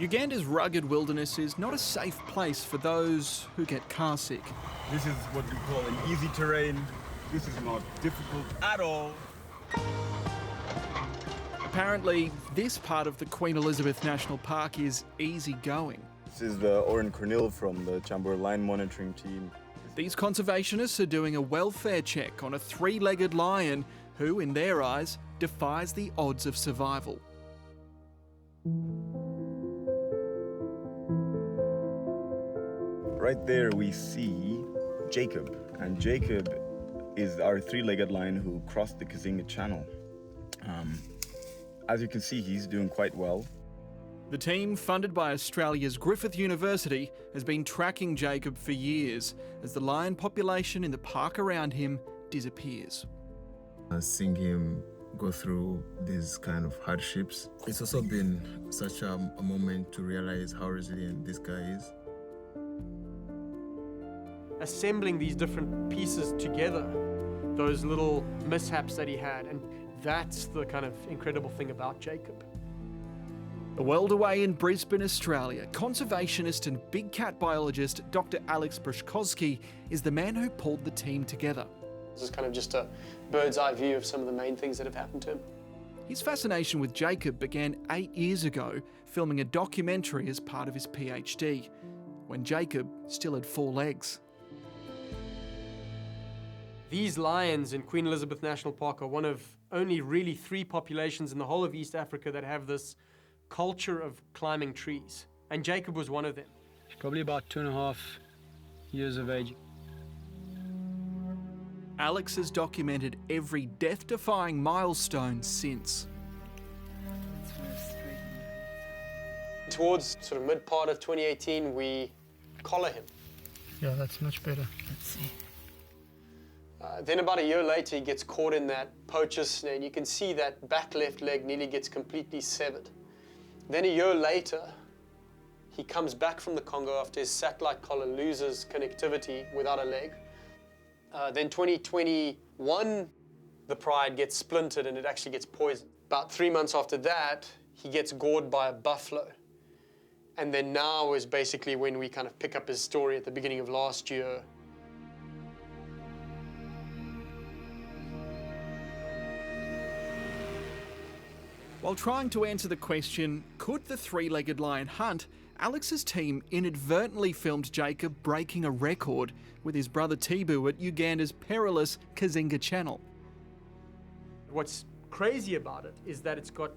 Uganda's rugged wilderness is not a safe place for those who get car sick. This is what we call an easy terrain. This is not difficult at all. Apparently, this part of the Queen Elizabeth National Park is easy going. This is the Oren Cornell from the Chambor Lion Monitoring Team. These conservationists are doing a welfare check on a three-legged lion who, in their eyes, defies the odds of survival. Right there we see Jacob, and Jacob is our three-legged lion who crossed the Kazinga Channel. As you can see, he's doing quite well. The team, funded by Australia's Griffith University, has been tracking Jacob for years as the lion population in the park around him disappears. Seeing him go through these kind of hardships, it's also been such a moment to realize how resilient this guy is. Assembling these different pieces together, those little mishaps that he had, and that's the kind of incredible thing about Jacob. A world away in Brisbane, Australia, conservationist and big cat biologist Dr. Alex Bruszkowski is the man who pulled the team together. This is kind of just a bird's eye view of some of the main things that have happened to him. His fascination with Jacob began 8 years ago, filming a documentary as part of his PhD, when Jacob still had 4 legs. These lions in Queen Elizabeth National Park are one of only really 3 populations in the whole of East Africa that have this culture of climbing trees, and Jacob was one of them. Probably about 2.5 years of age. Alex has documented every death-defying milestone since. Towards sort of mid-part of 2018, we collar him. Yeah, that's much better. Let's see. Then about a year later, he gets caught in that poacher's snare, and you can see that back left leg nearly gets completely severed. Then a year later, he comes back from the Congo after his satellite collar loses connectivity without a leg. Then 2021, the pride gets splintered and it actually gets poisoned. About 3 months after that, he gets gored by a buffalo. And then now is basically when we kind of pick up his story at the beginning of last year. While trying to answer the question, could the three-legged lion hunt, Alex's team inadvertently filmed Jacob breaking a record with his brother Tibu at Uganda's perilous Kazinga Channel. What's crazy about it is that it's got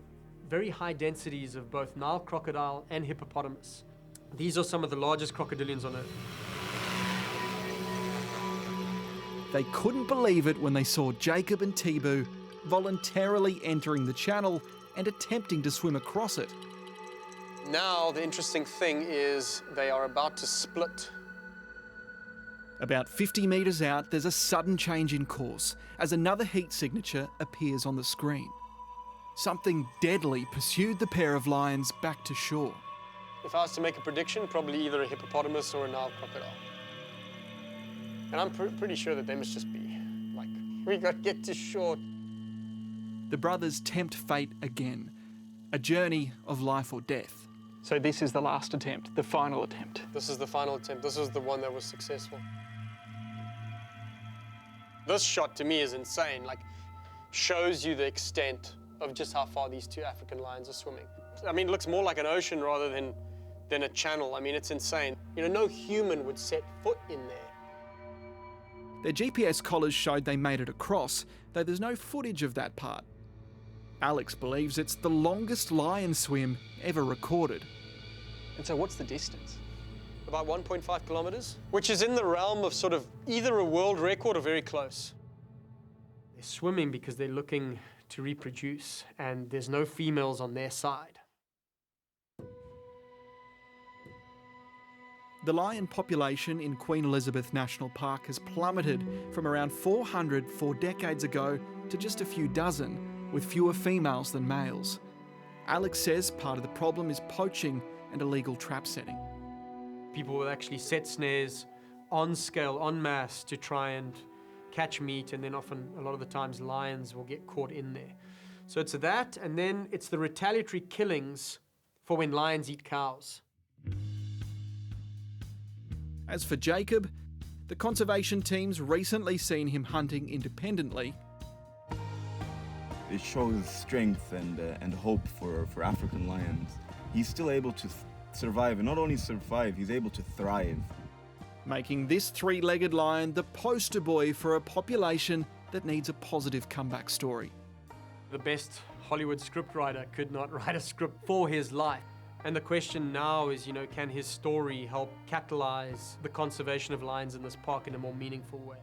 very high densities of both Nile crocodile and hippopotamus. These are some of the largest crocodilians on Earth. They couldn't believe it when they saw Jacob and Tibu voluntarily entering the channel and attempting to swim across it. Now, the interesting thing is they are about to split. About 50 metres out, there's a sudden change in course as another heat signature appears on the screen. Something deadly pursued the pair of lions back to shore. If I was to make a prediction, probably either a hippopotamus or a Nile crocodile. And I'm pretty sure that they must just be like, we got to get to shore. The brothers tempt fate again, a journey of life or death. So this is the last attempt, the final attempt. This is the final attempt. This was the one that was successful. This shot to me is insane, like shows you the extent of just how far these 2 African lions are swimming. I mean, it looks more like an ocean rather than a channel. I mean, it's insane. You know, no human would set foot in there. Their GPS collars showed they made it across, though there's no footage of that part. Alex believes it's the longest lion swim ever recorded. And so what's the distance? About 1.5 kilometers, which is in the realm of sort of either a world record or very close. They're swimming because they're looking to reproduce, and there's no females on their side. The lion population in Queen Elizabeth National Park has plummeted from around 400 4 decades ago to just a few dozen, with fewer females than males. Alex says part of the problem is poaching and illegal trap setting. People will actually set snares on scale, en masse, to try and catch meat, and then often, a lot of the times, lions will get caught in there. So it's that, and then it's the retaliatory killings for when lions eat cows. As for Jacob, the conservation team's recently seen him hunting independently. It shows strength and hope for African lions. He's still able to survive, and not only survive, he's able to thrive. Making this three-legged lion the poster boy for a population that needs a positive comeback story. The best Hollywood scriptwriter could not write a script for his life. And the question now is, can his story help catalyze the conservation of lions in this park in a more meaningful way?